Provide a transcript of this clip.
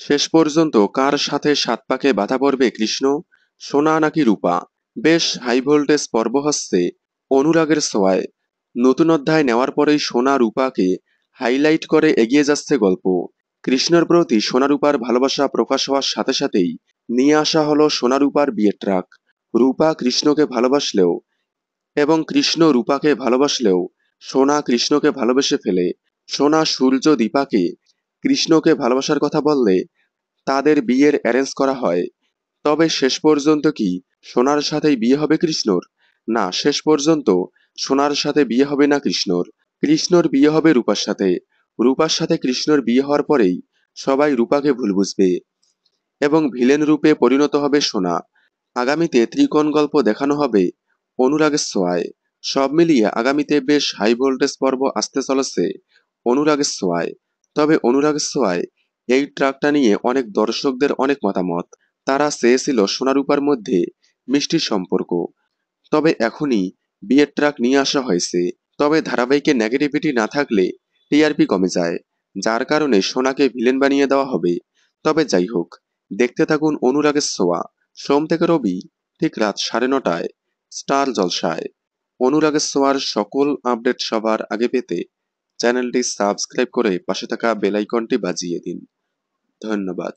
শেষ পর্যন্ত কার সাথে সাত পাকে বাধা পড়বে কৃষ্ণ, সোনা নাকি রূপা? বেশ হাই ভোল্টেজ পর্ব হচ্ছে অনুরাগের ছোঁয়ায়। নতুন অধ্যায় নেওয়ার পরেই সোনা রূপাকে হাইলাইট করে এগিয়ে যাচ্ছে গল্প। কৃষ্ণর প্রতি সোনা রূপার ভালোবাসা প্রকাশ হওয়ার সাথে সাথেই নিয়ে আসা হলো সোনা রূপার বিয়ের ট্রাক। রূপা কৃষ্ণকে ভালোবাসলেও এবং কৃষ্ণ রূপাকে ভালোবাসলেও সোনা কৃষ্ণকে ভালোবেসে ফেলে। সোনা সূর্য দীপাকে কৃষ্ণকে ভালোবাসার কথা বললে তাদের বিয়ের অ্যারেঞ্জ করা হয়। তবে শেষ পর্যন্ত কি সোনার সাথেই বিয়ে হবে কৃষ্ণর? না, শেষ পর্যন্ত সোনার সাথে বিয়ে হবে না কৃষ্ণর। কৃষ্ণর বিয়ে হবে রূপার সাথে। রূপার সাথে কৃষ্ণর বিয়ে হওয়ার পরেই সবাই রূপাকে ভুল বুঝবে এবং ভিলেন রূপে পরিণত হবে সোনা। আগামীতে ত্রিকোণ গল্প দেখানো হবে অনুরাগের ছোঁয়ায়। সব মিলিয়ে আগামীতে বেশ হাই ভোল্টেজ পর্ব আসতে চলেছে অনুরাগের ছোঁয়ায়। তবে অনুরাগের ছোঁয়ায় এই ট্রাকটা নিয়ে অনেক দর্শকদের অনেক মতামত। তারা চেয়েছিল সোনারূপার মধ্যে মিষ্টির সম্পর্ক, তবে এখনই বিয়ের ট্রাক নিয়ে আসা হয়েছে। তবে ধারাবাহিকে নেগেটিভিটি না থাকলে টিআরপি কমে যায়, যার কারণে সোনাকে ভিলেন বানিয়ে দেওয়া হবে। তবে যাই হোক, দেখতে থাকুন অনুরাগের ছোঁয়া, সোম থেকে রবি ঠিক রাত 9:30টায় স্টার জলসায়। অনুরাগের ছোঁয়ার সকল আপডেট সবার আগে পেতে চ্যানেলটি সাবস্ক্রাইব করে পাশে থাকা বেল আইকনটি বাজিয়ে দিন। ধন্যবাদ।